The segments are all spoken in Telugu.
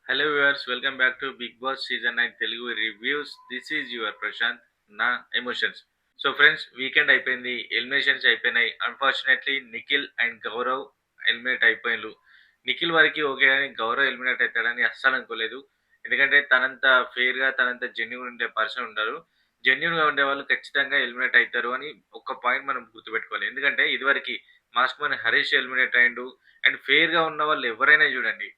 Hello viewers, welcome back to Bigg Boss season 9 Telugu reviews. This is your Prashanth, నా ఎమోషన్స్. సో ఫ్రెండ్స్, వీకెండ్ అయిపోయింది, ఎలిమినేషన్స్ అయిపోయినాయి. Unfortunately Nikhil and Gaurav eliminate అయిపోయినారు. నిఖిల్ వరకు ఓకే, కానీ గౌరవ్ ఎలిమినేట్ అవుతాడని అస్సలు అనుకోలేదు. ఎందుకంటే తనంత ఫెయిర్గా, తనంత జెన్యున్ ఉండే పర్సన్ ఉండరు. జెన్యున్గా ఉండే వాళ్ళు ఖచ్చితంగా ఎలిమినేట్ అవుతారు అని ఒక పాయింట్ మనం గుర్తుపెట్టుకోవాలి. ఎందుకంటే ఇదివరకు మాస్క్ మ్యాన్ హరీష్ ఎలిమినేట్ అయ్యిండు. అండ్ ఫెయిర్గా ఉన్న వాళ్ళు ఎవరైనా చూడండి,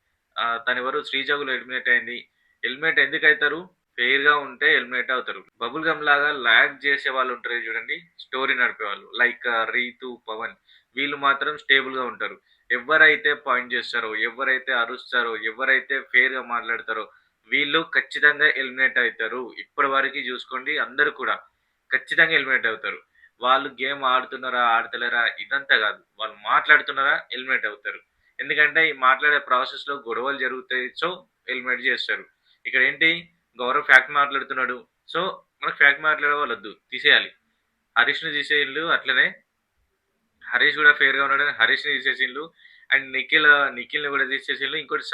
తనెవరు శ్రీజ కూడా ఎలిమినేట్ అయింది. ఎలిమినేట్ ఎందుకు అవుతారు? ఫెయిర్ గా ఉంటే ఎలిమినేట్ అవుతారు. బబుల్ గమ్ లాగా లాగ్ చేసే వాళ్ళు ఉంటారు చూడండి, స్టోరీ నడిపే వాళ్ళు లైక్ రీతు, పవన్. వీళ్ళు మాత్రం స్టేబుల్ గా ఉంటారు. ఎవరైతే పాయింట్ చేస్తారో, ఎవరైతే అరుస్తారో, ఎవరైతే ఫెయిర్ గా మాట్లాడతారో వీళ్ళు ఖచ్చితంగా ఎలిమినేట్ అవుతారు. ఇప్పటి వరకు చూసుకోండి, అందరు కూడా ఖచ్చితంగా ఎలిమినేట్ అవుతారు. వాళ్ళు గేమ్ ఆడుతున్నారా, ఆడతలేరా ఇదంతా కాదు, వాళ్ళు మాట్లాడుతున్నారా ఎలిమినేట్ అవుతారు. ఎందుకంటే ఈ మాట్లాడే ప్రాసెస్ లో గొడవలు జరుగుతాయి. సో ఎలిమినేట్ చేస్తారు. ఇక్కడ ఏంటి, గౌరవ్ ఫ్యాక్ట్ మాట్లాడుతున్నాడు. సో మనకు ఫ్యాక్ట్ మాట్లాడే వాళ్ళు వద్దు, తీసేయాలి. హరీష్ ని తీసేయిల్లు. అట్లనే హరీష్ కూడా ఫెయిర్ గా ఉన్నాడు, హరీష్ ని తీసేసిండ్రు. అండ్ నిఖిల్ ని కూడా తీసేసిండ్రు. ఇంకోటి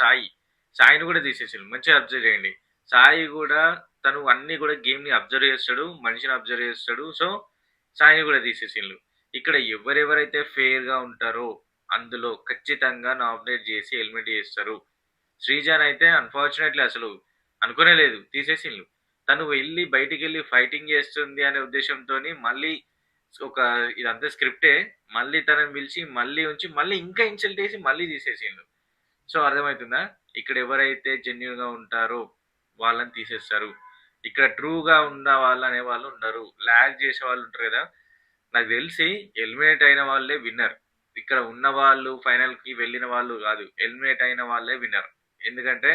సాయిని కూడా తీసేసిండ్రు. మంచిగా అబ్జర్వ్ చేయండి. సాయి కూడా తను అన్ని కూడా గేమ్ ని అబ్జర్వ్ చేస్తాడు, మనిషిని అబ్జర్వ్ చేస్తాడు. సో సాయిని కూడా తీసేసిండ్రు. ఇక్కడ ఎవరెవరైతే ఫెయిర్ గా ఉంటారో అందులో ఖచ్చితంగా నామినేట్ చేసి ఎలిమినేట్ చేస్తారు. శ్రీజాన్ అయితే అన్ఫార్చునేట్లీ అసలు అనుకునే లేదు, తీసేసిండ్రు. తను వెళ్ళి బయటికి వెళ్ళి ఫైటింగ్ చేస్తుంది అనే ఉద్దేశంతో మళ్ళీ ఒక ఇదంతా స్క్రిప్టే, మళ్ళీ తనని పిలిచి మళ్ళీ ఉంచి మళ్ళీ ఇంకా ఇన్సల్ట్ చేసి మళ్ళీ తీసేసిండు. సో అర్థమవుతుందా? ఇక్కడ ఎవరైతే జెన్యున్ గా ఉంటారో వాళ్ళని తీసేస్తారు. ఇక్కడ ట్రూగా ఉన్న వాళ్ళు అనే వాళ్ళు ఉండరు. లాగ్ చేసే వాళ్ళు ఉంటారు కదా, నాకు తెలిసి ఎలిమినేట్ అయిన వాళ్ళే విన్నర్. ఇక్కడ ఉన్న వాళ్ళు ఫైనల్ కి వెళ్ళిన వాళ్ళు కాదు, ఎలిమినేట్ అయిన వాళ్ళే విన్నర్. ఎందుకంటే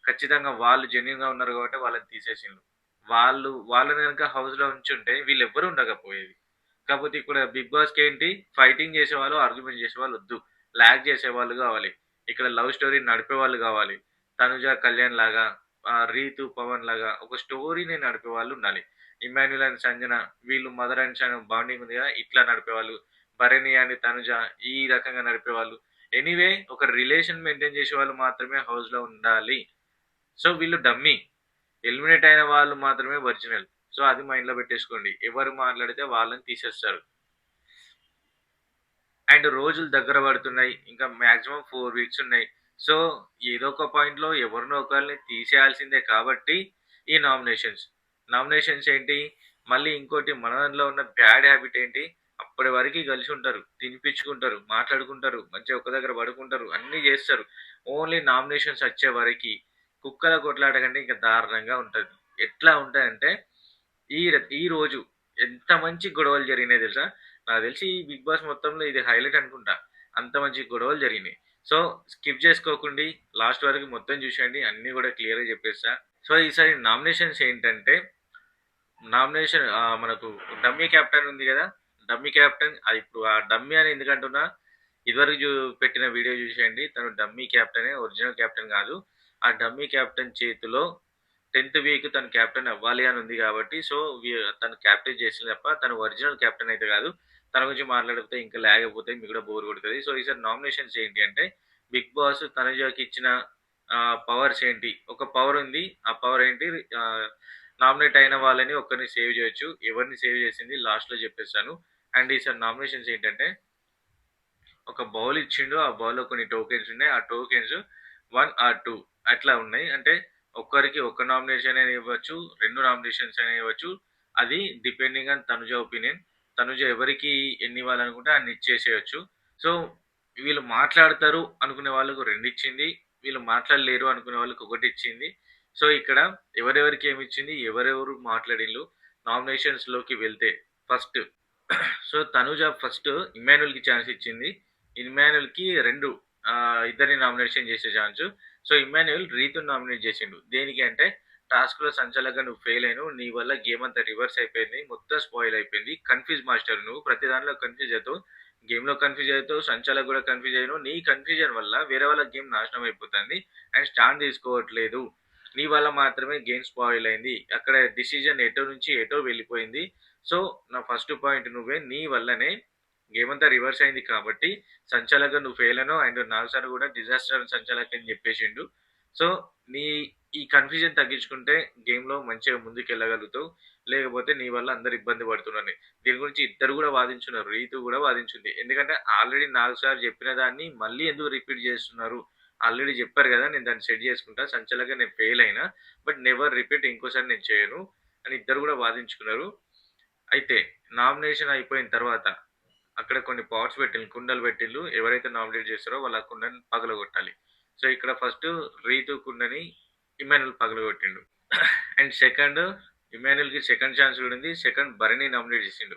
ఖచ్చితంగా వాళ్ళు జెన్యున్ గా ఉన్నారు కాబట్టి వాళ్ళని తీసేసిండ్రు. వాళ్ళని కనుక హౌస్ లో ఉంచుంటే వీళ్ళు ఎవ్వరు ఉండకపోయేది. కాకపోతే ఇక్కడ బిగ్ బాస్ కి ఏంటి, ఫైటింగ్ చేసేవాళ్ళు, ఆర్గ్యుమెంట్ చేసేవాళ్ళు వద్దు, లాగ్ చేసేవాళ్ళు కావాలి. ఇక్కడ లవ్ స్టోరీ నడిపే వాళ్ళు కావాలి. తనుజ కళ్యాణ్ లాగా, రీతు పవన్ లాగా ఒక స్టోరీని నడిపే వాళ్ళు ఉండాలి. ఇమాన్యుల్ అండ్ సంజన, వీళ్ళు మదర్ అండ్ సన్ బాండింగ్ ఉంది కదా, ఇట్లా నడిపేవాళ్ళు. భరణి అండ్ తనుజ ఈ రకంగా నడిపేవాళ్ళు. ఎనీవే ఒక రిలేషన్ మెయింటైన్ చేసే వాళ్ళు మాత్రమే హౌస్ లో ఉండాలి. సో వీళ్ళు డమ్మీ. ఎలిమినేట్ అయిన వాళ్ళు మాత్రమే ఒరిజినల్. సో అది మైండ్ లో పెట్టేసుకోండి. ఎవరు మాట్లాడితే వాళ్ళని తీసేస్తారు. అండ్ రోజులు దగ్గర పడుతున్నాయి, ఇంకా మాక్సిమం 4 వీక్స్ ఉన్నాయి. సో ఏదో ఒక పాయింట్ లో ఎవరినో ఒకరిని తీసేయాల్సిందే. కాబట్టి ఈ నామినేషన్స్ ఏంటి, మళ్ళీ ఇంకోటి మన దాంట్లో ఉన్న బ్యాడ్ హ్యాబిట్ ఏంటి, అప్పటి వరకు కలిసి ఉంటారు, తినిపించుకుంటారు, మాట్లాడుకుంటారు, మంచిగా ఒక దగ్గర పడుకుంటారు, అన్ని చేస్తారు. ఓన్లీ నామినేషన్స్ వచ్చే వరకు కుక్కల కొట్లాట కంటే ఇంకా దారుణంగా ఉంటది. ఎట్లా ఉంటాయంటే ఈ రోజు ఎంత మంచి గొడవలు జరిగినాయి తెలుసా. నాకు తెలిసి ఈ బిగ్ బాస్ మొత్తంలో ఇది హైలైట్ అనుకుంటా, అంత మంచి గొడవలు జరిగినాయి. సో స్కిప్ చేసుకోకండి, లాస్ట్ వరకు మొత్తం చూసేయండి, అన్ని కూడా క్లియర్గా చెప్పేస్తా. సో ఈసారి నామినేషన్స్ ఏంటంటే, నామినేషన్ మనకు డమ్మీ క్యాప్టెన్ ఉంది కదా, డమ్మీ క్యాప్టెన్. అది ఇప్పుడు ఆ డమ్మీ అని ఎందుకంటున్నా, ఇదివరకు పెట్టిన వీడియో చూసేయండి. తను డమ్మీ క్యాప్టెనే, ఒరిజినల్ క్యాప్టెన్ కాదు. ఆ డమ్మీ క్యాప్టెన్ చేతిలో 10th వీక్ తను క్యాప్టెన్ అవ్వాలి అని ఉంది కాబట్టి, సో తను క్యాప్టెన్ చేసింది తప్ప తను ఒరిజినల్ క్యాప్టెన్ అయితే కాదు. తన గురించి మాట్లాడితే ఇంకా లేకపోతే మీకు కూడా బోర్ కొడుతుంది. సో ఈసారి నామినేషన్స్ ఏంటి అంటే, బిగ్ బాస్ తనుజాకి ఇచ్చిన పవర్స్ ఏంటి, ఒక పవర్ ఉంది. ఆ పవర్ ఏంటి, నామినేట్ అయిన వాళ్ళని ఒక్కరిని సేవ్ చేయొచ్చు. ఎవరిని సేవ్ చేసింది లాస్ట్ లో చెప్పేస్తాను. అండ్ ఈసారి నామినేషన్స్ ఏంటంటే, ఒక బౌల్ ఇచ్చిండు, ఆ బౌల్లో కొన్ని టోకెన్స్ ఉన్నాయి. ఆ టోకెన్స్ 1 or 2 అట్లా ఉన్నాయి. అంటే ఒక్కరికి ఒక నామినేషన్ అయినా ఇవ్వచ్చు, 2 నామినేషన్స్ అయినా ఇవ్వచ్చు. అది depending on Tanuja opinion. Tanuja ఎవరికి ఎన్ని ఇవ్వాలనుకుంటే అన్ని ఇచ్చేసేయచ్చు. సో వీళ్ళు మాట్లాడతారు అనుకునే వాళ్ళకు 2 ఇచ్చింది, వీళ్ళు మాట్లాడలేరు అనుకునే వాళ్ళకి 1 ఇచ్చింది. సో ఇక్కడ ఎవరెవరికి ఏమి ఇచ్చింది, ఎవరెవరు మాట్లాడిళ్ళు నామినేషన్స్ లోకి వెళ్తే first. So Tanuja first Emmanuel కి ఛాన్స్ ఇచ్చింది. ఇమాన్యుల్ కి ఇద్దరిని నామినేషన్ చేసే ఛాన్స్. సో ఇమాన్యుల్ రీతుని నామినేట్ చేసిండు. దేనికి అంటే, టాస్క్ లో సంచలనంగా నువ్వు ఫెయిల్ అయినావు, నీ వల్ల గేమ్ అంతా రివర్స్ అయిపోయింది, మొత్తం స్పాయిల్ అయిపోయింది, కన్ఫ్యూజ్ మాస్టర్ నువ్వు, ప్రతి దానిలో కన్ఫ్యూజ్ అవుతావు, గేమ్ లో కన్ఫ్యూజ్ అవుతావు, సంచలక్ కూడా కన్ఫ్యూజ్ అయినావు. నీ కన్ఫ్యూజన్ వల్ల వేరే వాళ్ళ గేమ్ నాశనం అయిపోతుంది అండ్ స్టాండ్ తీసుకోవట్లేదు. నీ వల్ల మాత్రమే గేమ్ స్పాయిల్ అయింది, అక్కడ డిసిజన్ ఎటో నుంచి ఎటో వెళ్ళిపోయింది. సో నా ఫస్ట్ పాయింట్ నువ్వే, నీ వల్లనే గేమ్ అంతా రివర్స్ అయింది. కాబట్టి సంచాలక నువ్వు fail Anu. And Nag sir కూడా డిజాస్టర్ సంచాలక్ అని చెప్పేసిండు. సో, నీ ఈ కన్‌ఫ్యూజన్ తగ్గించుకుంటే గేమ్‌లో మంచిగా ముందుకెళ్ళగలుగుతావు. లేకపోతే నీ వల్ల అందరూ ఇబ్బంది పడుతున్నారని. దీని గురించి ఇద్దరు గూడా వాదించున్నారు. రీతు గూడా వాదించింది. ఎందుకంటే ఆల్రెడీ 4 సార్లు చెప్పిన దాన్ని మళ్ళీ ఎందుకు రిపీట్ చేస్తున్నారు? ఆల్రెడీ చెప్పారు గదా! నేను దాన్ని సెట్ చేసుకుంటా. సంచలనంగా నేను ఫెయిల్ అయినా. బట్ నెవర్ రిపీట్ ఇంకోసారి నేను చేయను అని ఇద్దరు గూడా వాదించుకున్నారు. అయితే నామినేషన్ అయిపోయిన తర్వాత అక్కడ కొన్ని పాట్స్ పెట్టిండ్రు. కుండలు పెట్టిండ్రు. ఎవరైతే నామినేట్ చేస్తారో వాళ్ళు ఆ కుండని పగలగొట్టాలి. సో, ఇక్కడ ఫస్ట్ రీతు కుండని ఇమ్మాన్యుల్ పగలగొట్టిండు. అండ్ సెకండ్ ఇమ్మాన్యుల్‌కి సెకండ్ ఛాన్స్ కూడా ఉంది. సెకండ్ భరణి నామినేట్ చేసిండు.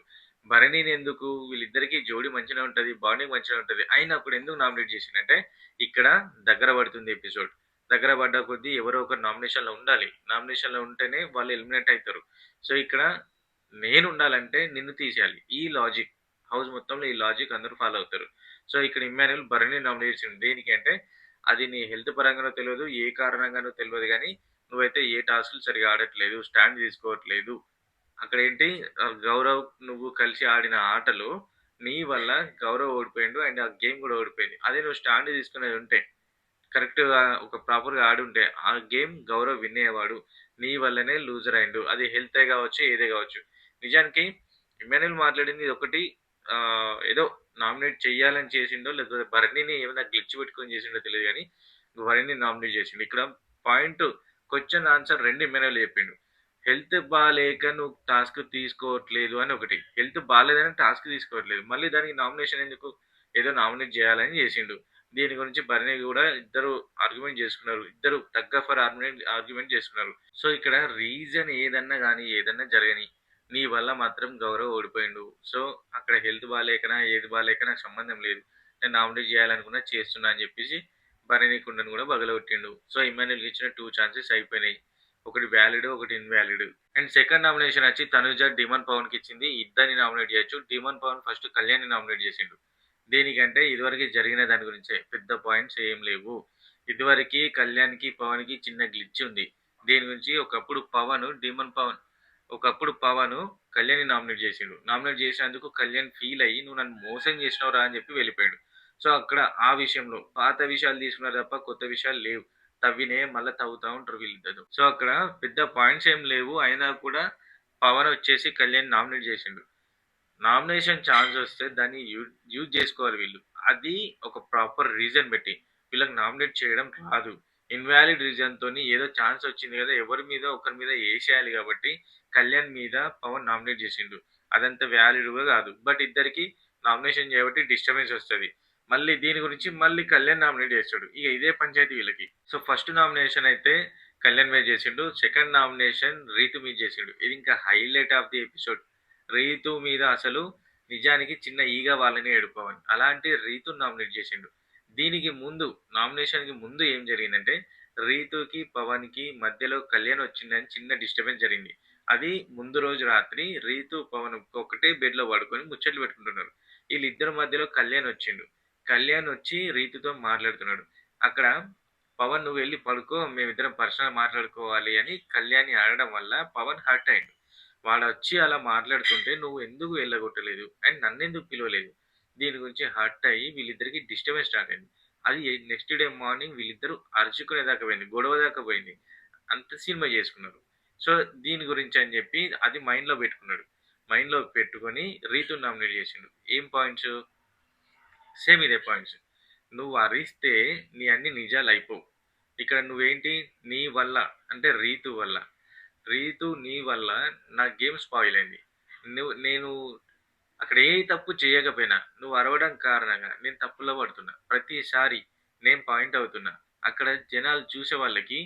భరణిని ఎందుకు వీళ్ళిద్దరికీ జోడీ మంచిగానే ఉంటది. బాండింగ్ మంచిగానే ఉంటది. అయినప్పుడు ఎందుకు నామినేట్ చేసిండంటే ఇక్కడ దగ్గర పడుతుంది ఎపిసోడ్. దగ్గర పడ్డ కొద్దీ ఎవరో ఒకరు నామినేషన్‌లో ఉండాలి. నామినేషన్‌లో ఉంటేనే వాళ్ళు ఎలిమినేట్ అయితారు. సో, ఇక్కడ నేను ఉండాలంటే నిన్ను తీసేయాలి. ఈ లాజిక్ హౌస్ మొత్తంలో ఈ లాజిక్ అందరూ ఫాలో అవుతారు. సో, ఇక్కడ ఇమ్మాన్యుల్ భరణిని నామినేట్ చేసిండు. దేనికి అంటే అది నీ హెల్త్ పరంగానో తెలవదు. ఏ కారణంగానో తెలవదు గానీ నువ్వైతే ఏ టాస్క్‌లు సరిగ్గా ఆడట్లేదు. స్టాండ్ తీసుకోవట్లేదు. అక్కడేంటి గౌరవ్ నువ్వు కలిసి ఆడిన ఆటలో నీ వల్ల గౌరవ్ ఓడిపోయిండు. అండ్ ఆ గేమ్ గూడా ఓడిపోయింది. అదే నువ్వు స్టాండ్ తీసుకునేది ఉంటే కరెక్ట్‌గా ఒక ప్రాపర్‌గా ఆడుంటే ఆ గేమ్ గౌరవ్ విన్ అయ్యేవాడు. నీ వల్లనే లూజర్ అయిండు. అది హెల్తే గావచ్చు, ఏదే గావచ్చు. నిజానికి ఇమ్మాన్యుల్ మాట్లాడింది ఇదొకటి ఏదో నామినేట్ చెయ్యాలని చేసిండో లేకపోతే భరణిని ఏమైనా గ్లిచ్ పెట్టుకొని చేసిండో తెలీదు గానీ భరణిని నామినేట్ చేసిండు. ఇక్కడ పాయింట్ క్వెషన్ ఆన్సర్ 2 ఇమ్మాన్యుల్ చెప్పిండు. హెల్త్ బాలేక నువ్వు టాస్క్ తీసుకోవట్లేదు అని ఒకటి. హెల్త్ బాలేదని టాస్క్ తీసుకోవట్లేదు. మళ్ళీ దానికి నామినేషన్ ఎందుకు? ఏదో నామినేట్ చేయాలని చేసిండు. దీని గురించి భరణి కూడా ఇద్దరు ఆర్గ్యుమెంట్ చేసుకున్నారు. ఇద్దరు తగ్గ ఫర్ ఆర్గ్యుమెంట్ చేసుకున్నారు. సో, ఇక్కడ రీజన్ ఏదన్నా గానీ, ఏదన్నా జరగని నీ వల్ల మాత్రం గౌరవ్ ఓడిపోయిండు. సో, అక్కడ హెల్త్ బాలేకనా, ఏది బాలేక నాకు సంబంధం లేదు. నేను నామినేట్ చేయాలనుకున్నా చేస్తున్నా అని చెప్పేసి భరణి కుండను కూడా పగలగొట్టిండు. సో, ఇమ్మాన్యుల్‌కి ఇచ్చిన 2 ఛాన్సెస్ అయిపోయినాయి. ఒకటి వ్యాలిడ్, ఒకటి ఇన్‌వాలిడ్. అండ్ సెకండ్ నామినేషన్ వచ్చి తనుజ డీమన్ పవన్‌కి ఇచ్చింది. ఇద్దరిని నామినేట్ చేయొచ్చు. డీమన్ పవన్ ఫస్ట్ కళ్యాణ్‌ని నామినేట్ చేసిండు. దేనికంటే ఇదివరకు జరిగిన దాని గురించే. పెద్ద పాయింట్స్ ఏం లేవు. ఇదివరకి కళ్యాణ్‌కి, పవన్‌కి చిన్న గ్లిచ్ ఉంది. దీని గురించి ఒకప్పుడు పవన్ కళ్యాణ్‌ని నామినేట్ చేసిండు. నామినేట్ చేసినందుకు కళ్యాణ్ ఫీల్ అయ్యి నువ్వు నన్ను మోసం చేసినావురా అని చెప్పి వెళ్ళిపోయాడు. సో, అక్కడ ఆ విషయంలో పాత విషయాలు తీసుకున్నారు తప్ప కొత్త విషయాలు లేవు. తవ్వినే మళ్ళా తవ్వుతా ఉంటారు వీళ్ళిద్దరు. సో, అక్కడ పెద్ద పాయింట్స్ ఏం లేవు. అయినా కూడా పవన్ వచ్చేసి కళ్యాణ్ నామినేట్ చేసిండు. నామినేషన్ ఛాన్స్ వస్తే దాన్ని యూజ్ చేసుకోవాలి వీళ్ళు. అది ఒక ప్రాపర్ రీజన్ పెట్టి. వీళ్ళకి నామినేట్ చేయడం రాదు. ఇన్వాలిడ్ రీజన్‌తోని ఏదో ఛాన్స్ వచ్చింది కదా! ఎవరి మీద ఒకరి మీద ఏసేయాలి కాబట్టి కళ్యాణ్ మీద పవన్ నామినేట్ చేసిండు. అదంత వ్యాలిడ్ కూడా కాదు. బట్ ఇద్దరికి నామినేషన్ చేయబట్టి డిస్టర్బెన్స్ వస్తది. మళ్ళీ దీని గురించి మళ్ళీ కళ్యాణ్ నామినేట్ చేస్తాడు. ఇక ఇదే పంచాయతీ వీళ్ళకి. సో, ఫస్ట్ నామినేషన్ అయితే కళ్యాణ్ మీద చేసిండు. సెకండ్ నామినేషన్ రీతు మీద చేసిండు. ఇది ఇంకా highlight of the episode. Rithu మీద అసలు నిజానికి చిన్న ఈగ వాళ్ళని ఏడుపవన్. అలాంటి రీతుని నామినేట్ చేసిండు. దీనికి ముందు నామినేషన్‌కి ముందు ఏం జరిగిందంటే రీతుకి, పవన్‌కి మధ్యలో కళ్యాణ్ వచ్చిందని చిన్న డిస్టర్బెన్స్ జరిగింది. అది ముందు రోజు రాత్రి రీతు, పవన్ ఒకటే బెడ్‌లో పడుకొని ముచ్చట్లు పెట్టుకుంటున్నారు. వీళ్ళిద్దరి మధ్యలో కళ్యాణ్ వచ్చిండు. కళ్యాణ్ వచ్చి రీతుతో మాట్లాడుతున్నాడు. అక్కడ పవన్ నువ్వు వెళ్లి పడుకో మేమిద్దరం పర్సనల్ మాట్లాడుకోవాలి అని కళ్యాణ్‌ని అనడం వల్ల పవన్ హర్ట్ అయ్యిండు. వాడొచ్చి అలా మాట్లాడుతుంటే నువ్వు ఎందుకు వెళ్ళగొట్టలేదు? అండ్ నన్నెందుకు పిలవలేదు? దీని గురించి హర్ట్ అయ్యి వీళ్ళిద్దరికి డిస్టర్బెన్స్ స్టార్ట్ అయింది. అది నెక్స్ట్ డే మార్నింగ్ వీళ్ళిద్దరూ అరుచుకునేదాకా పోయింది. గొడవ దాకా పోయింది. అంత సినిమా చేసుకున్నారు. సో, దీని గురించి అని చెప్పి అది మైండ్‌లో పెట్టుకున్నాడు. మైండ్‌లో పెట్టుకొని రీతుని నామినేట్ చేసిండు. ఏం పాయింట్స్? సేమ్ ఇదే పాయింట్స్. నువ్వు అరిస్తే నీ అన్ని నిజాలయిపోవు. ఇక్కడ నువ్వేంటి నీ వల్ల అంటే రీతు వల్ల రీతు నీ వల్ల నా గేమ్ స్పాయిల్ అయింది. నేను అక్కడ ఏ తప్పు చేయకపోయినా నువ్వు అరవడం కారణంగా నేను తప్పులో పడుతున్నా. ప్రతిసారి నేను పాయింట్ అవుతున్నా. అక్కడ జనాలు చూసే వాళ్ళకి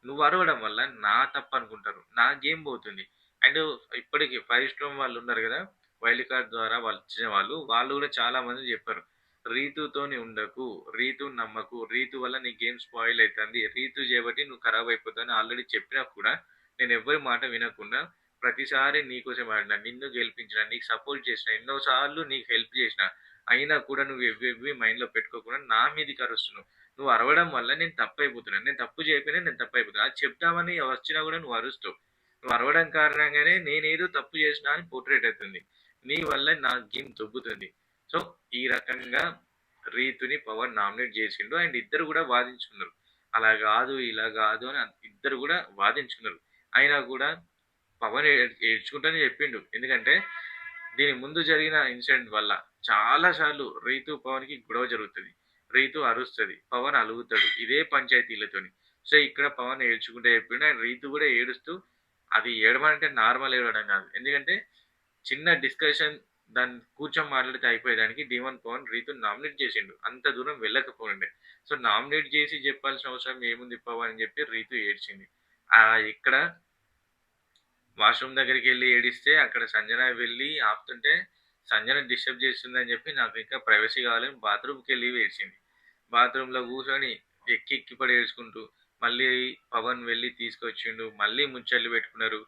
నువ్వు అరవడం వల్ల నా తప్పు అనుకుంటారు. నా గేమ్ పోతుంది. అండ్ ఇప్పటికి 5 స్టార్ వాళ్ళు ఉన్నారు కదా! వైల్డ్ కార్డ్ ద్వారా వాళ్ళు వచ్చిన వాళ్ళు. వాళ్ళు కూడా చాలా మంది చెప్పారు. రీతుతోని ఉండకు. రీతుని నమ్మకు. రీతు వల్ల నీ గేమ్ స్పాయిల్ అయితంది. రీతు చేయబట్టి నువ్వు ఖరాబ్ అయిపోతావు అని ఆల్రెడీ చెప్పినా కూడా నేను ఎవ్వరి మాట వినకుండా ప్రతిసారి నీకోసం ఆడినా, నిన్ను గెలిపించిన, నీకు సపోర్ట్ చేసిన, ఎన్నో సార్లు నీకు హెల్ప్ చేసిన, అయినా కూడా నువ్వు ఇవి మైండ్‌లో పెట్టుకోకుండా నా మీదకి అరుస్తున్నావు. నువ్వు అరవడం వల్ల నేను తప్పైపోతున్నాను. నేను తప్పు చేయకపోయినా నేను తప్పైపోతున్నా. అది చెప్దామని వచ్చినా కూడా నువ్వు అరుస్తావు. నువ్వు అరవడం కారణంగానే నేనేదో తప్పు చేసినా అని పోర్ట్రేట్ అవుతుంది. నీ వల్ల నా గేమ్ దొబ్బుతుంది. సో, ఈ రకంగా రీతుని పవన్ నామినేట్ చేసిండు. అండ్ ఇద్దరు కూడా వాదించుకున్నారు. అలా గాదు, ఇలా గాదు అని ఇద్దరు గూడా వాదించుకున్నారు. అయినా గూడా పవన్ ఏడ్చుకుంటూనే చెప్పిండు. ఎందుకంటే దీని ముందు జరిగిన ఇన్సిడెంట్ వల్ల చాలా సార్లు రీతు, పవన్‌కి గొడవ జరుగుతది. రీతు అరుస్తది. పవన్ అలుగుతాడు. ఇదే పంచాయతీలతోని. సో, ఇక్కడ పవన్ ఏడ్చుకుంటూ చెప్పిండు. అండ్ రీతు గూడా ఏడుస్తూ అది ఏడవడం నార్మల్ ఏడవడం గాదు. ఎందుకంటే చిన్న డిస్కషన్ దాన్ని కూర్చొని మాట్లాడితే అయిపోయేదానికి డీమన్ పవన్ రీతుని నామినేట్ చేసిండు. అంత దూరం వెళ్ళకపోయిండే. సో, నామినేట్ చేసి చెప్పాల్సిన అవసరం ఏముంది పవన్ అని చెప్పి రీతు ఏడ్చింది. ఇక్కడ వాష్‌రూమ్ దగ్గరికెళ్ళి ఏడిస్తే అక్కడ సంజన వెళ్ళి ఆపుతుంటే, సంజన డిస్టర్బ్ చేస్తుందని చెప్పి నాకు ఇంకా ప్రైవసీ కావాలని బాత్రూమ్‌కెళ్ళి ఏడ్చింది. బాత్రూమ్‌లో కూర్చొని ఎక్కి ఎక్కి పడి ఏడ్చుకుంటూ, మళ్ళీ పవన్ వెళ్ళి తీసుకొచ్చిండు. మళ్ళీ ముచ్చట్లు పెట్టుకున్నారు.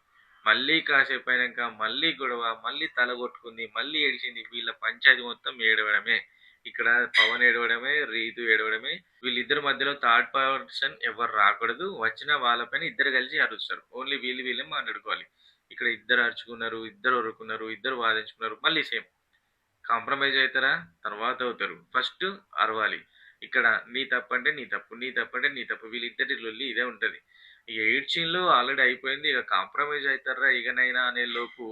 మళ్ళీ కాసేపయినంక మళ్ళీ గొడవ, మళ్ళీ తల కొట్టుకుంది, మళ్ళీ ఏడిచింది. వీళ్ళ పంచాయతీ మొత్తం ఏడవడమే. ఇక్కడ పవన్ ఏడవడమే, రీతు ఏడవడమే. వీళ్ళిద్దరి మధ్యలో థర్డ్ పర్సన్ ఎవరు రాకూడదు. వచ్చిన వాళ్ళపైన ఇద్దరు కలిసి అరుస్తారు. ఓన్లీ వీళ్ళు వీళ్ళే మాట్లాడుకోవాలి. ఇక్కడ ఇద్దరు అరుచుకున్నారు, ఇద్దరు ఒర్రుకున్నారు, ఇద్దరు వాదించుకున్నారు. మళ్ళీ సేమ్. కాంప్రమైజ్ అవుతారా? తర్వాత అవుతారు. ఫస్ట్ అరవాలి. ఇక్కడ నీ తప్పంటే నీ తప్పు, నీ తప్పంటే నీ తప్పు. వీళ్ళిద్దరి లొల్లి ఇదే ఉంటది. ఇక ఏడ్చిన్లు ఆల్రెడీ అయిపోయింది. ఇక కాంప్రమైజ్ అవుతారా ఇకనైనా అనే లోపు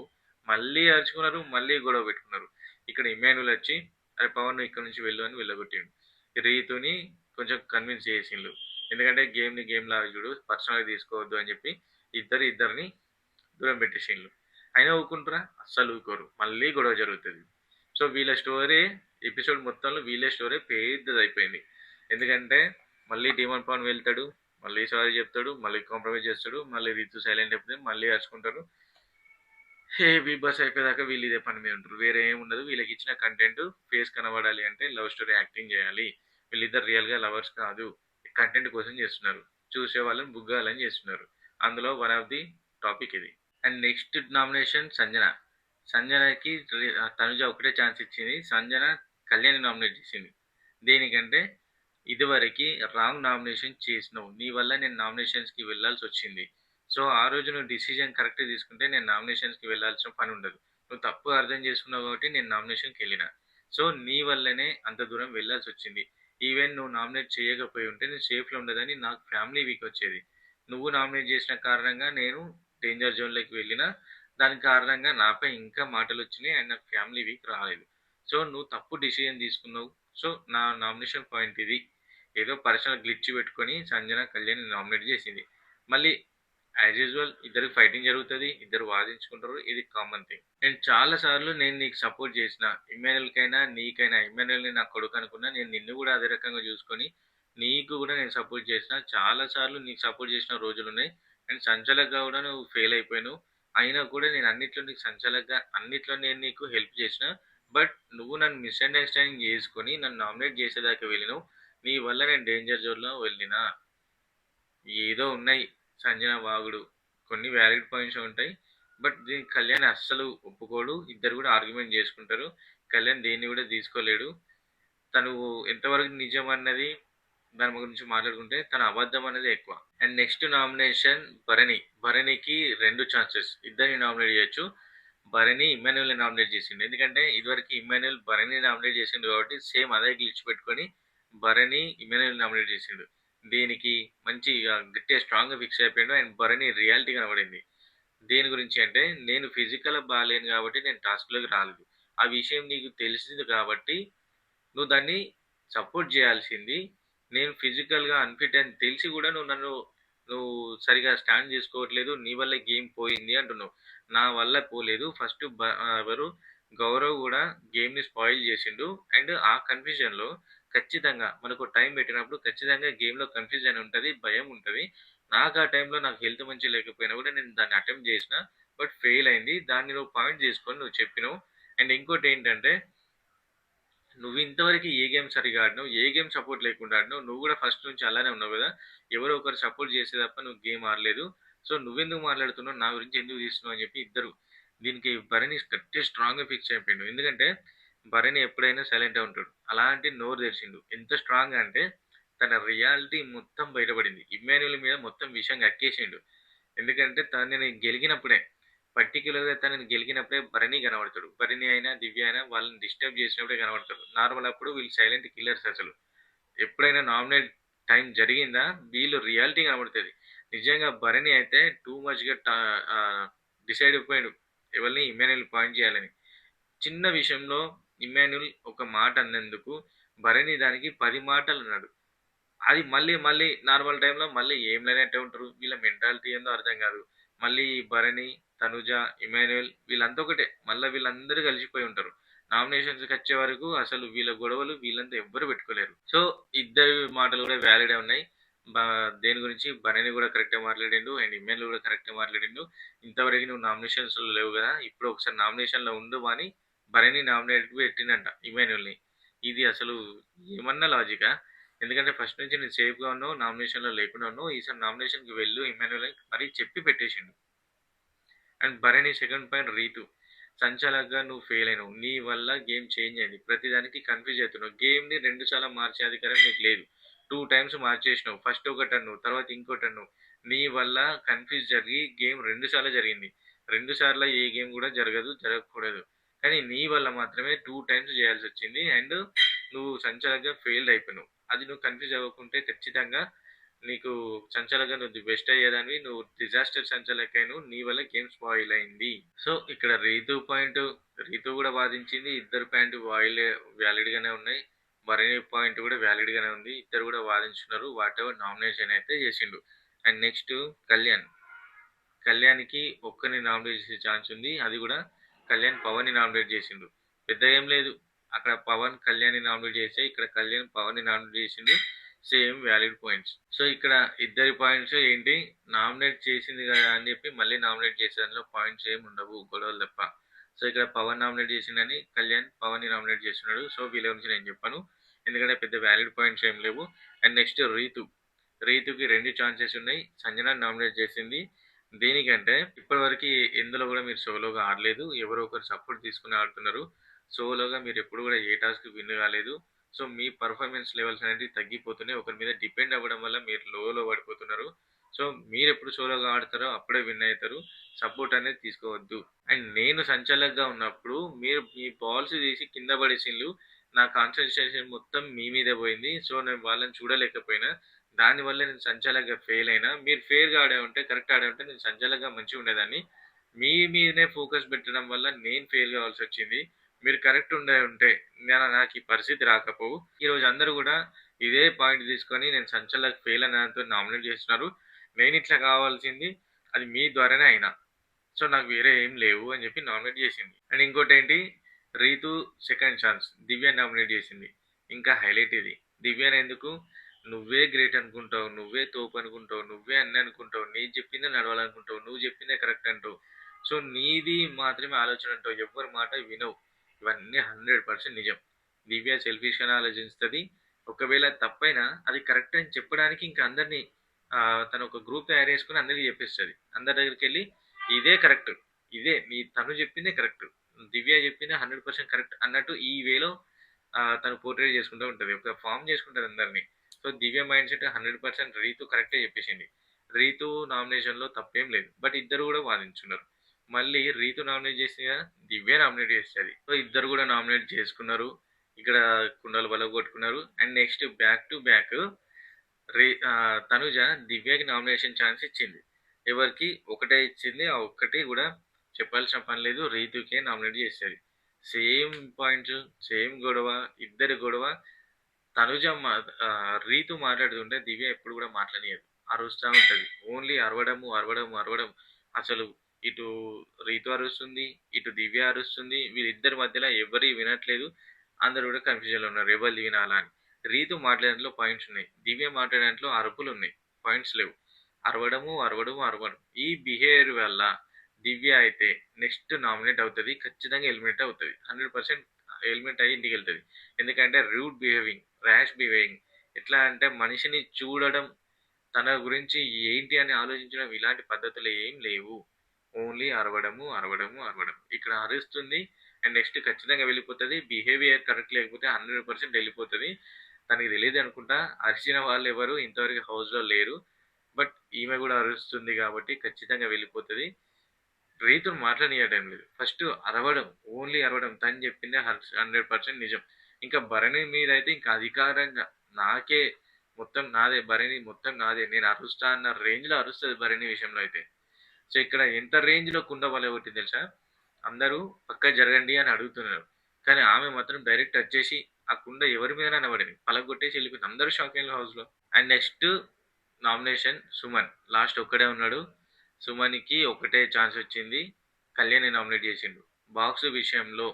మళ్ళీ అరుచుకున్నారు, మళ్ళీ గొడవ పెట్టుకున్నారు. ఇక్కడ ఇమ్మాన్యుల్ వచ్చి అరే పవన్ నువ్వు ఇక్కడ నుంచి వెళ్ళు అని వెళ్ళగొట్టిండు. రీతుని కొంచెం కన్విన్స్ చేసిండు. ఎందుకంటే గేమ్‌ని గేమ్ లాగా చూడు, పర్సనల్‌గా తీసుకోవద్దు అని చెప్పి ఇద్దరిని దూరం పెట్టేసిండ్రు. అయినా ఊరుకుంటారా? అస్సలు ఊరుకోరు. మళ్ళీ గొడవ జరుగుతది. సో, వీళ్ళ స్టోరీ ఎపిసోడ్ మొత్తంలో వీళ్ళ స్టోరీ పెద్దదయిపోయింది. ఎందుకంటే మళ్ళీ డీమన్ పవన్ వెళ్తాడు. మళ్ళీ సారీ చెప్తాడు. మళ్ళీ కాంప్రమైజ్ చేస్తాడు. మళ్ళీ రితు సైలెంట్ అయిపోతుంది. మళ్ళీ అరుచుకుంటారు. బిగ్ బాస్ అయిపోయేదాకా వీళ్ళు ఇదే పని మీద ఉంటారు. వేరే ఏముండదు. వీళ్ళకి ఇచ్చిన కంటెంట్ ఫేస్ కనబడాలి అంటే లవ్ స్టోరీ యాక్టింగ్ చేయాలి. వీళ్ళిద్దరు రియల్‌గా లవర్స్ కాదు. కంటెంట్ కోసం చేస్తున్నారు. చూసే వాళ్ళని బుగ్గాలని చేస్తున్నారు. అందులో వన్ ఆఫ్ ది టాపిక్ ఇది. And next nomination Sanjana. సంజనకి తనుజ ఒకటే ఛాన్స్ ఇచ్చింది. సంజన కళ్యాణ్‌ని నామినేట్ చేసింది. దేనికంటే ఇదివరకి రాంగ్ నామినేషన్ చేసినావు. నీ వల్ల నేను నామినేషన్స్‌కి వెళ్ళాల్సొచ్చింది. సో, ఆ రోజు నువ్వు డిసిజన్ కరెక్ట్‌గా తీసుకుంటే నేను నామినేషన్స్‌కి వెళ్ళాల్సిన పనుండదు. నువ్వు తప్పుగా అర్థం చేసుకున్నావు కాబట్టి నేను నామినేషన్‌కెళ్ళినా. సో, నీ వల్లనే అంత దూరం వెళ్ళాల్సొచ్చింది. ఈవెన్ నువ్వు నామినేట్ చేయకపోయి ఉంటే నేను సేఫ్‌లో ఉండేదాన్ని. నాకు ఫ్యామిలీ వీక్ వచ్చేది. నువ్వు నామినేట్ చేసిన కారణంగా నేను డేంజర్ జోన్‌లోకి వెళ్ళినా, దాని కారణంగా నాపై ఇంకా మాటలొచ్చినాయి. అండ్ నాకు ఫ్యామిలీ వీక్ రాలేదు. సో, నువ్వు తప్పు డిసిజన్ తీసుకున్నావు. సో, నా నామినేషన్ పాయింట్ ఇది. ఏదో పర్సనల్ గ్లిచ్ పెట్టుకొని సంజన కళ్యాణ్‌ని నామినేట్ చేసింది. మళ్ళీ యాజ్ యూజువల్ ఇద్దరికి ఫైటింగ్ జరుగుతది. ఇద్దరు వాదించుకుంటారు. ఇది కామన్ థింగ్. నేను చాలా సార్లు నేను నీకు సపోర్ట్ చేసిన. ఇమ్మాన్యుల్‌కైనా, నీకైనా ఇమ్మాన్యుల్‌ని నా కొడుకు అనుకున్నా. నేను నిన్ను కూడా అదే రకంగా చూసుకొని, నీకు కూడా నేను సపోర్ట్ చేసిన. చాలా సార్లు నీకు సపోర్ట్ చేసిన రోజులున్నాయి. అండ్ సంచలక్‌గా కూడా నువ్వు ఫెయిల్ అయిపోయినావు. అయినా కూడా నేను అన్నిట్లో నీకు సంచలక్‌గా అన్నిట్లో నేను నీకు హెల్ప్ చేసిన. బట్ నువ్వు నన్ను మిస్‌అండర్‌స్టాండింగ్ చేసుకొని నన్ను నామినేట్ చేసేదాకా వెళ్ళినావు. నీ వల్ల నేను డేంజర్ జోన్‌లో వెళ్ళినా. ఏదో ఉన్నాయి సంజన వాగుడు. కొన్ని వ్యాలిడ్ పాయింట్స్ ఉంటాయి. బట్ దీనికి కళ్యాణ్ అస్సలు ఒప్పుకోడు. ఇద్దరు కూడా ఆర్గ్యుమెంట్ చేసుకుంటారు. కళ్యాణ్ దేన్ని కూడా తీసుకోలేడు. తను ఎంతవరకు నిజం అన్నది దాని గురించి మాట్లాడుకుంటే తన అబద్ధం అనేది ఎక్కువ. And next nomination Bharani. భరణికి 2 ఛాన్సెస్. ఇద్దరిని నామినేట్ చేయొచ్చు. భరణి ఇమ్మాన్యుల్‌ని నామినేట్ చేసిండు. ఎందుకంటే ఇదివరకు ఇమ్మాన్యుల్ భరణిని నామినేట్ చేసిండు కాబట్టి సేమ్ అదే గ్లిచ్ పెట్టుకొని భరణి ఇమ్మాన్యుల్‌ని నామినేట్ చేసిండు. దీనికి మంచి గట్టిగా స్ట్రాంగ్‌గా ఫిక్స్ అయిపోయిండు. అండ్ భరణి రియాలిటీ కనబడింది. దేని గురించి అంటే నేను ఫిజికల్‌గా బాలేను కాబట్టి నేను టాస్క్‌లోకి రాలేదు. ఆ విషయం నీకు తెలిసింది కాబట్టి నువ్వు దాన్ని సపోర్ట్ చేయాల్సింది. నేను ఫిజికల్‌గా అన్‌ఫిట్ అని తెలిసి కూడా నువ్వు సరిగ్గా స్టాండ్ చేసుకోవట్లేదు. నీ వల్లే గేమ్ పోయింది అంటున్నావు. నా వల్ల పోలేదు. ఫస్ట్ ఎవరు గౌరవ్ కూడా గేమ్‌ని స్పాయిల్ చేసిండు. అండ్ ఆ కన్‌ఫ్యూజన్‌లో ఖచ్చితంగా మనకు టైం పెట్టినప్పుడు ఖచ్చితంగా గేమ్‌లో కన్‌ఫ్యూజన్ ఉంటది. భయం ఉంటది. నాకు ఆ టైంలో నాకు హెల్త్ మంచిగా లేకపోయినా కూడా నేను దాన్ని అటెంప్ట్ చేసిన. బట్ ఫెయిల్ అయింది. దాన్ని నువ్వు పాయింట్ చేసుకొని నువ్వు చెప్పినావు. అండ్ ఇంకోటేంటంటే నువ్వు ఇంతవరకు ఏ గేమ్ సరిగ్గా ఆడినావు? ఏ గేమ్ సపోర్ట్ లేకుండా ఆడినావు? నువ్వు కూడా ఫస్ట్ నుంచి అలానే ఉన్నావు గదా! ఎవరో ఒకరు సపోర్ట్ చేస్తే తప్ప నువ్వు గేమ్ ఆడలేదు. సో, నువ్వెందుకు మాట్లాడుతున్నావు? నా గురించి ఎందుకు తీస్తున్నావు? అని చెప్పి ఇద్దరు దీనికి భరణి గట్టిగా స్ట్రాంగ్‌గా ఫిక్స్ అయిపోయిండు. ఎందుకంటే భరణి ఎప్పుడైనా సైలెంట్‌గా ఉంటాడు. అలాంటి నోరు తెరిచిండు. ఎంత స్ట్రాంగ్ అంటే తన రియాలిటీ మొత్తం బయటపడింది. ఇమ్మాన్యుల్ మీద మొత్తం విషయం కక్కేసిండు. ఎందుకంటే తనని గెలికినప్పుడే పర్టిక్యులర్‌గా తనని గెలికినప్పుడే భరణి కనబడతాడు. భరణి అయినా, దివ్య అయినా వాళ్ళని డిస్టర్బ్ చేసినప్పుడే కనబడతారు. నార్మల్ అప్పుడు వీళ్ళు సైలెంట్ కిల్లర్స్ అసలు. ఎప్పుడైనా నామినేట్ టైం జరిగిందా వీళ్ళు రియాలిటీ కనబడుతుంది. నిజంగా భరణి అయితే టూ మచ్‌గా డిసైడ్ అయిపోయాడు. ఎవరిని ఇమ్మాన్యుయల్ పాయింట్ చేయాలని. చిన్న విషయంలో ఇమ్మాన్యుయల్ ఒక మాట అన్నందుకు భరణి దానికి 10 మాటలన్నాడు. అది మళ్ళీ మళ్ళీ నార్మల్ టైమ్‌లో మళ్ళీ ఏం లేనట్టే ఉంటారు. వీళ్ళ మెంటాలిటీ ఏందో అర్థం కాదు. మళ్ళీ భరణి, తనుజ, ఇమ్మాన్యుయల్ వీళ్ళంతా ఒకటే. మళ్ళా వీళ్ళందరూ కలిసిపోయి ఉంటారు. నామినేషన్స్‌కొచ్చే వరకు అసలు వీళ్ళ గొడవలు వీళ్ళంతా ఎవ్వరు పెట్టుకోలేరు. సో, ఇద్దరి మాటలు కూడా వ్యాలిడే ఉన్నాయి. బా దేని గురించి భరణి కూడా కరెక్టే మాట్లాడిండు. అండ్ ఇమ్మాన్యుయల్ కూడా కరెక్టే మాట్లాడిండు. ఇంతవరకు నువ్వు నామినేషన్స్‌లో లేవు కదా! ఇప్పుడు ఒకసారి నామినేషన్‌లో ఉండు అని భరణి నామినేట్‌కి పెట్టిండంట ఇమ్మాన్యుయల్‌ని. ఇది అసలు ఏమన్నా లాజికా? ఎందుకంటే ఫస్ట్ నుంచి నేను సేఫ్‌గా ఉన్నావు. నామినేషన్‌లో లేకుండా ఉన్నావు. ఈసారి నామినేషన్‌కి వెళ్ళు ఇమ్మాన్యుయల్ అని మరీ చెప్పి పెట్టేసిండు. And Bharani second point Ritu. సంచాలకుగా నువ్వు ఫెయిల్ అయినావు. నీ వల్ల గేమ్ చేంజ్ అయింది. ప్రతిదానికి కన్‌ఫ్యూజ్ అవుతున్నావు. గేమ్‌ని 2 సార్లు మార్చే అధికారం నీకు లేదు. 2 టైమ్స్ మార్చేసినావు. ఫస్ట్ ఒకటన్నావు. తర్వాత ఇంకోటన్నావు. నీ వల్ల కన్‌ఫ్యూజ్ జరిగి గేమ్ 2 సార్లు జరిగింది. 2 సార్ల ఏ గేమ్ కూడా జరగదు. జరగకూడదు. కానీ నీ వల్ల మాత్రమే 2 టైమ్స్ చేయాల్సొచ్చింది. అండ్ నువ్వు సంచాలకుగా ఫెయిల్డ్ అయిపోయినావు. అది నువ్వు కన్‌ఫ్యూజ్ అవ్వకుంటే ఖచ్చితంగా నీకు సంచాలకుగా నువ్వు ది బెస్ట్ అయ్యేదానివి. నువ్వు డిజాస్టర్ సంచాలక్ అయినవు. నీ వల్ల గేమ్ స్పాయిల్ అయింది. సో, ఇక్కడ రీతు కూడా వాదించింది. ఇద్దరు పాయింట్ వ్యాలిడ్ గానే ఉన్నాయి. భరణి పాయింట్ కూడా వ్యాలిడ్ గానే ఉంది. ఇద్దరు కూడా వాదించున్నారు. వాటెవర్ నామినేషన్ అయితే చేసిండు. And next Kalyan. కళ్యాణ్‌కి ఒక్కరిని నామినేట్ చేసే ఛాన్స్ ఉంది. అది కూడా కళ్యాణ్ పవన్‌ని నామినేట్ చేసిండు. పెద్దగా ఏం లేదు. అక్కడ పవన్ కళ్యాణ్‌ని నామినేట్ చేస్తే ఇక్కడ కళ్యాణ్ పవన్‌ని నామినేట్ చేసిండు. Same valid points. సో, ఇక్కడ ఇద్దరి పాయింట్స్ ఏంటి నామినేట్ చేసింది కదా అని చెప్పి మళ్ళీ నామినేట్ చేసే దాంట్లో పాయింట్స్ ఏమి ఉండవు గొడవలు తప్ప. సో, ఇక్కడ పవన్ నామినేట్ చేసిండని కళ్యాణ్ పవన్‌ని నామినేట్ చేస్తున్నాడు. సో, వీళ్ళ గురించి నేను చెప్పను. ఎందుకంటే పెద్ద వ్యాలిడ్ పాయింట్స్ ఏం లేవు. అండ్ నెక్స్ట్ రీతుకి 2 ఛాన్సెస్ ఉన్నాయి. సంజనాని నామినేట్ చేసింది. దేనికంటే ఇప్పటివరకు ఎందులో కూడా మీరు సోలోగా ఆడలేదు. ఎవరో ఒకరు సపోర్ట్ తీసుకొని ఆడుతున్నారు. సోలోగా మీరు ఎప్పుడు కూడా ఏ టాస్క్ విన్ కాలేదు. సో, మీ పర్ఫార్మెన్స్ లెవెల్స్ అనేవి తగ్గిపోతున్నాయి. ఒకరి మీద డిపెండ్ అవ్వడం వల్ల మీరు లోలో పడిపోతున్నారు. సో, మీరెప్పుడు సోలోగా ఆడతారో అప్పుడే విన్ అవుతారు. సపోర్ట్ అనేది తీసుకోవద్దు. అండ్ నేను సంచాలకుగా ఉన్నప్పుడు మీరు మీ బాల్స్ తీసి కింద పడేసిండ్లు. నా కాన్సంట్రేషన్ మొత్తం మీ మీదే పోయింది. సో, నేను వాళ్ళని చూడలేకపోయినా. దానివల్ల నేను సంచాలకుగా ఫెయిల్ అయినా. మీరు ఫెయిర్‌గా ఆడే ఉంటే, కరెక్ట్ ఆడే ఉంటే నేను సంచాలకుగా మంచిగా ఉండేదాన్ని. మీ మీదనే ఫోకస్ పెట్టడం వల్ల నేను ఫెయిల్ కావాల్సొచ్చింది. మీరు కరెక్ట్ ఉండే ఉంటే నాకు ఈ పరిస్థితి రాకపోవు. ఈరోజు అందరూ కూడా ఇదే పాయింట్ తీసుకొని నేను సంచలక్ ఫెయిల్ అని దాంతో నామినేట్ చేస్తున్నారు. నేను ఇట్లా కావాల్సింది అది మీ ద్వారానే అయినా. సో, నాకు వేరే ఏం లేవు అని చెప్పి నామినేట్ చేసింది. అండ్ ఇంకోటేంటి Ritu second chance Divya nominate చేసింది. ఇంకా హైలైట్ ఇది. దివ్యని ఎందుకు నువ్వే గ్రేట్ అనుకుంటావు. నువ్వే తోపు అనుకుంటావు. నువ్వే అన్నీ అనుకుంటావు. నేను చెప్పిందే నడవాలనుకుంటావు. నువ్వు చెప్పిందే కరెక్ట్ అంటావు. సో, నీది మాత్రమే ఆలోచన అంటావు. ఎవ్వరి మాట వినవు. ఇవన్నీ 100% నిజం. దివ్య సెల్ఫిష్‌గానే ఆలోచిస్తది. ఒకవేళ తప్పైనా అది కరెక్ట్ అని చెప్పడానికి ఇంకా అందరిని తను ఒక గ్రూప్ తయారు చేసుకొని అందరికి చెప్పేస్తది. అందరి దగ్గరికెళ్ళి ఇదే కరెక్ట్. తను చెప్పిందే కరెక్ట్. దివ్య చెప్పిందే 100% కరెక్ట్ అన్నట్టు ఈ వేలో తను పోర్ట్రేట్ చేసుకుంటూ ఉంటది. ఒక ఫార్మ్ చేసుకుంటది అందరిని. సో, దివ్య మైండ్ సెట్ 100% రీతు కరెక్టే చెప్పేసింది. రీతు నామినేషన్‌లో తప్పేం లేదు. బట్ ఇద్దరు కూడా వాదించున్నారు. మళ్ళీ రీతు నామినేట్ చేసింది కదా! దివ్య నామినేట్ చేస్తది. సో, ఇద్దరు కూడా నామినేట్ చేసుకున్నారు. ఇక్కడ కుండలు పగలగొట్టుకున్నారు. And next back to back Tanuja దివ్యకి నామినేషన్ ఛాన్స్ ఇచ్చింది. ఎవరికి? ఒకటే ఇచ్చింది. ఆ ఒక్కటి కూడా చెప్పాల్సిన పని లేదు. రీతుకే నామినేట్ చేసేది. సేమ్ పాయింట్స్, సేమ్ గొడవ, ఇద్దరి గొడవ. తనుజ రీతు మాట్లాడుతుంటే దివ్య ఎప్పుడు కూడా మాట్లాడనీయదు. అరుస్తా ఉంటది. ఓన్లీ అరవడము, అరవడం, అరవడం. అసలు ఇటు రీతు అరుస్తుంది, ఇటు దివ్య అరుస్తుంది. వీళ్ళిద్దరి మధ్యలో ఎవరి వినట్లేదు. అందరూ కూడా కన్‌ఫ్యూజన్‌లో ఉన్నారు. ఎవరిది వినాలా అని. రీతు మాట్లాడే దాంట్లో పాయింట్స్ ఉన్నాయి. దివ్య మాట్లాడే దాంట్లో అరుపులున్నాయి. పాయింట్స్ లేవు. అరవడము, అరవడము, అరవడం. ఈ బిహేవియర్ వల్ల దివ్య అయితే నెక్స్ట్ నామినేట్ అవుతది. ఖచ్చితంగా ఎలిమినేట్ అవుతది. 100% ఎలిమినేట్ అయ్యి ఇంటికెళ్తది. ఎందుకంటే రూడ్ బిహేవింగ్, ర్యాష్ బిహేవింగ్. ఎట్లా అంటే మనిషిని చూడడం, తన గురించి ఏంటి అని ఆలోచించడం ఇలాంటి పద్ధతులు ఏం లేవు. ఓన్లీ అరవడము, అరవడము, అరవడం. ఇక్కడ అరుస్తుంది అండ్ నెక్స్ట్ ఖచ్చితంగా వెళ్ళిపోతది. బిహేవియర్ కరెక్ట్ లేకపోతే 100% వెళ్ళిపోతది. తనకి తెలీదనుకుంటా. అరిచిన వాళ్ళెవరు ఇంతవరకు హౌస్‌లో లేరు. బట్ ఈమె కూడా అరుస్తుంది కాబట్టి ఖచ్చితంగా వెళ్ళిపోతది. రీతుని మాట్లాడనీయడం లేదు. ఫస్ట్ అరవడం, ఓన్లీ అరవడం. తను చెప్పిందే 100% నిజం. ఇంకా భరణి మీదైతే ఇంకా అధికారంగా నాకే మొత్తం నాదే భరణి మొత్తం నాదే. నేను అరుస్తా అన్న రేంజ్‌లో అరుస్తది భరణి విషయంలో అయితే. సో, ఇక్కడ ఎంత రేంజ్‌లో కుండ పగలగొట్టింది తెలుసా? అందరూ పక్కకు జరగండి అని అడుగుతున్నారు. కానీ ఆమె మాత్రం డైరెక్ట్ వచ్చేసి ఆ కుండ ఎవరి మీదనైనా పడింది. పలగొట్టేసి ఎళ్ళిపోయింది. అందరూ షాక్ అయ్యిల్లు హౌస్‌లో. And next nomination Suman. Last ఒక్కడే ఉన్నాడు. సుమన్‌కి ఒకటే ఛాన్స్ వచ్చింది. కళ్యాణ్‌ని నామినేట్ చేసిండు. బాక్స్ విషయంలో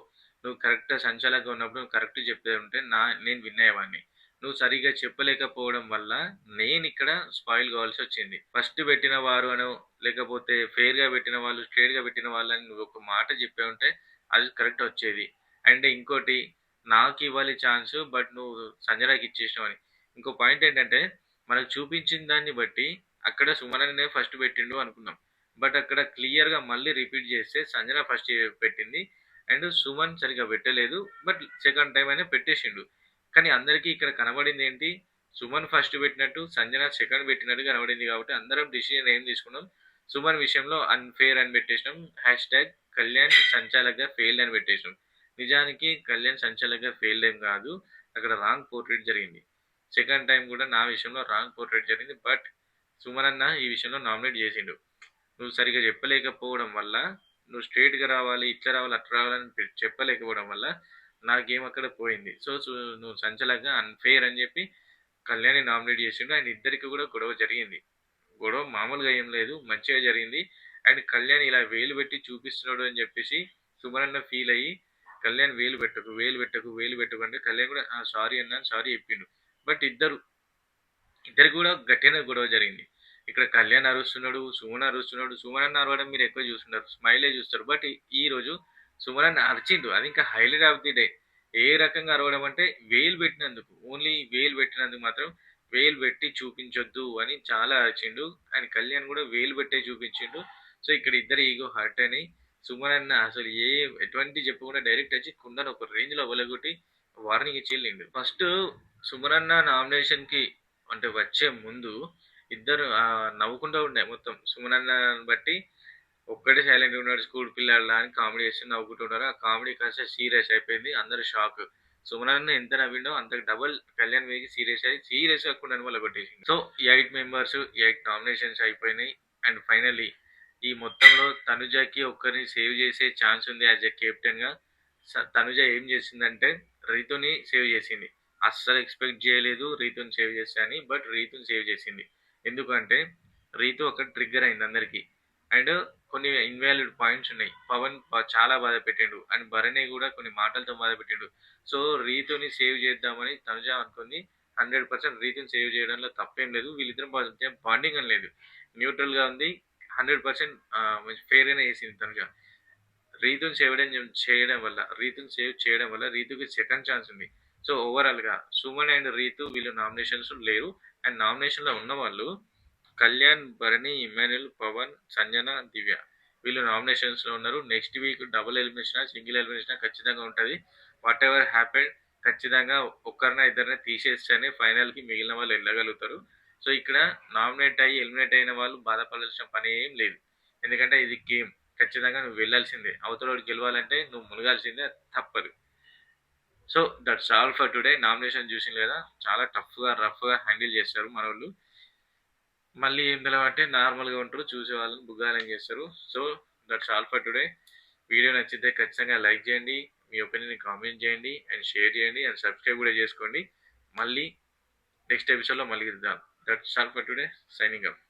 నువ్వు కరెక్ట్ సంచాలకుగా ఉన్నప్పుడు నువ్వు కరెక్ట్ చెప్పే ఉంటే నేను విన్ అయ్యేవాడిని. నువ్వు సరిగ్గా చెప్పలేకపోవడం వల్ల నేనిక్కడ స్పాయిల్ కావాల్సొచ్చింది. ఫస్ట్ పెట్టిన వారు అనో, లేకపోతే ఫెయిర్‌గా పెట్టిన వాళ్ళు, స్ట్రెయిట్‌గా పెట్టిన వాళ్ళని నువ్వొక మాట చెప్పే ఉంటే అది కరెక్ట్ వచ్చేది. అండ్ ఇంకోటి నాకివ్వాలి ఛాన్సు బట్ నువ్వు సంజనాకి ఇచ్చేసినావని. ఇంకో పాయింట్ ఏంటంటే మనకు చూపించిన దాన్ని బట్టి అక్కడ సుమనన్నే ఫస్ట్ పెట్టిండు అనుకున్నాం. బట్ అక్కడ క్లియర్‌గా మళ్ళీ రిపీట్ చేస్తే సంజన ఫస్ట్ పెట్టింది. అండ్ సుమన్ సరిగ్గా పెట్టలేదు. బట్ సెకండ్ టైమ్ అయినా పెట్టేసిండు. కానీ అందరికీ ఇక్కడ కనబడిందేంటి? సుమన్ ఫస్ట్ పెట్టినట్టు, సంజన సెకండ్ పెట్టినట్టు కనబడింది కాబట్టి అందరం డిసిషన్ ఏం తీసుకున్నాం? సుమన్ విషయంలో అన్‌ఫెయిర్ అని పెట్టేసినాం. హ్యాష్‌ట్యాగ్ కళ్యాణ్ సంచాలక్‌గా ఫెయిల్డ్ అని పెట్టేసినాం. నిజానికి కళ్యాణ్ సంచాలక్‌గా ఫెయిల్డ్ ఏం కాదు. అక్కడ రాంగ్ పోర్ట్రేట్ జరిగింది. సెకండ్ టైమ్ కూడా నా విషయంలో రాంగ్ పోర్ట్రేట్ జరిగింది. బట్ సుమన్ అన్న ఈ విషయంలో నామినేట్ చేసిండు. నువ్వు సరిగ్గా చెప్పలేకపోవడం వల్ల, నువ్వు స్ట్రెయిట్‌గా రావాలి, ఇట్లా రావాలి, అట్లా రావాలని చెప్పలేకపోవడం వల్ల నా గేమ్ అక్కడ పోయింది. సో, నువ్వు సంచలకంగా అన్‌ఫెయిర్ అని చెప్పి కళ్యాణ్‌ని నామినేట్ చేసిండు. అండ్ ఇద్దరికి కూడా గొడవ జరిగింది. గొడవ మామూలుగా ఏం లేదు. మంచిగా జరిగింది. అండ్ కళ్యాణ్ ఇలా వేలు పెట్టి చూపిస్తున్నాడు అని చెప్పేసి సుమన్ అన్న ఫీల్ అయ్యి, కళ్యాణ్ వేలు పెట్టకు, వేలు పెట్టకు, వేలు పెట్టకు అంటే కళ్యాణ్ కూడా సారీ అన్నా సారీ చెప్పిండు. బట్ ఇద్దరికి కూడా గట్టిగానే గొడవ జరిగింది. ఇక్కడ కళ్యాణ్ అరుస్తున్నాడు, సుమన్ అరుస్తున్నాడు. సుమన్ అన్న అరవడం మీరు ఎక్కువ చూస్తున్నారు. స్మైలే చూస్తారు. బట్ ఈరోజు సుమన్ అన్న అరిచిండు. అది ఇంకా హైలైట్ ఆఫ్ ది డే. ఏ రకంగా అరవడం అంటే వేలు పెట్టినందుకు. ఓన్లీ వేలు పెట్టినందుకు మాత్రం వేలు పెట్టి చూపించొద్దు అని చాలా అరిచిండు. అండ్ కళ్యాణ్ కూడా వేలు పెట్టే చూపించిండు. సో ఇక్కడ ఇద్దరు ఈగో హర్ట్ అని సుమన్ అన్న అసలు ఎటువంటి చెప్పకుండా డైరెక్ట్ వచ్చి కుండను ఒక రేంజ్‌లో ఒలగొట్టి వార్నింగ్ ఇచ్చి ఎళ్ళిండు. ఫస్ట్ సుమన్ అన్న నామినేషన్‌కి అంటే వచ్చే ముందు ఇద్దరు నవ్వుకుంటూ ఉండే మొత్తం. సుమన్ అన్నని బట్టి ఒక్కడే సైలెంట్‌గా ఉన్నాడు. స్కూల్ పిల్లాడిలా అని కామెడీ చేసి నవ్వుకుంటున్నారు. ఆ కామెడీ కాస్త సీరియస్ అయిపోయింది. అందరూ షాక్. సుమన్ అన్న ఎంత నవ్విండో అంతకు డబుల్ కళ్యాణ్ మీదకి సీరియస్ కాకుండా మొదలుపెట్టేసింది. సో, ఈ 8 మెంబర్స్ 8 నామినేషన్స్ అయిపోయినాయి. అండ్ ఫైనల్లీ ఈ మొత్తంలో తనుజకి ఒక్కరిని సేవ్ చేసే ఛాన్స్ ఉంది యాజ్ ఎ కెప్టెన్‌గా. తనుజ ఏం చేసిందంటే రీతుని సేవ్ చేసింది. అస్సలు ఎక్స్‌పెక్ట్ చేయలేదు రీతుని సేవ్ చేస్తా అని. బట్ రీతుని సేవ్ చేసింది. ఎందుకంటే రీతు ఒక ట్రిగ్గర్ అయింది అందరికి. అండ్ కొన్ని ఇన్వాలిడ్ పాయింట్స్ ఉన్నాయి. పవన్ చాలా బాధ పెట్టిండు. అండ్ భరణి కూడా కొన్ని మాటలతో బాధ పెట్టిండు. సో రీతుని సేవ్ చేద్దామని తనుజ అనుకుంది. 100% రీతుని సేవ్ చేయడంలో తప్పేం లేదు. వీళ్ళిద్దరి మధ్య బాండింగ్ అని లేదు. న్యూట్రల్ గా ఉంది. 100% ఫెయిర్ గానే చేసింది తనుజ. రీతుని సేవ్ చేయడం వల్ల రీతుకి సెకండ్ ఛాన్స్ ఉంది. సో ఓవరాల్ గా సుమన్ అండ్ రీతు వీళ్ళు నామినేషన్స్ లేరు. అండ్ నామినేషన్ లో ఉన్న వాళ్ళు కళ్యాణ్, భరణి, ఇమ్మాన్యుల్, పవన్, సంజన, దివ్య వీళ్ళు నామినేషన్స్ లో ఉన్నారు. Next week double elimination single elimination ఖచ్చితంగా ఉంటది. వాట్ ఎవర్ హ్యాపెన్ ఖచ్చితంగా ఒక్కరిన ఇద్దరిని తీసేస్తేనే ఫైనల్ కి మిగిలిన వాళ్ళు వెళ్ళగలుగుతారు. సో ఇక్కడ నామినేట్ అయ్యి ఎలిమినేట్ అయిన వాళ్ళు బాధపడాల్సిన పని ఏం లేదు. ఎందుకంటే ఇది గేమ్. ఖచ్చితంగా నువ్వు వెళ్ళాల్సిందే. అవతలోడు గెలవాలంటే నువ్వు మునగాల్సిందే. అది తప్పదు. So that's all for today. Nomination చూసింది కదా, చాలా రఫ్గా హ్యాండిల్ చేస్తారు మనోళ్ళు. మళ్ళీ ఏం తెలవంటే నార్మల్గా ఉంటారు. చూసే వాళ్ళని బుగ్గాలని చేస్తారు. So that's all for today. Video నచ్చితే ఖచ్చితంగా లైక్ చేయండి. మీ ఒపీనియన్ కామెంట్ చేయండి అండ్ షేర్ చేయండి అండ్ సబ్స్క్రైబ్ కూడా చేసుకోండి. మళ్ళీ నెక్స్ట్ ఎపిసోడ్లో మళ్ళీ ఇద్దాం. That's all for today. Signing up.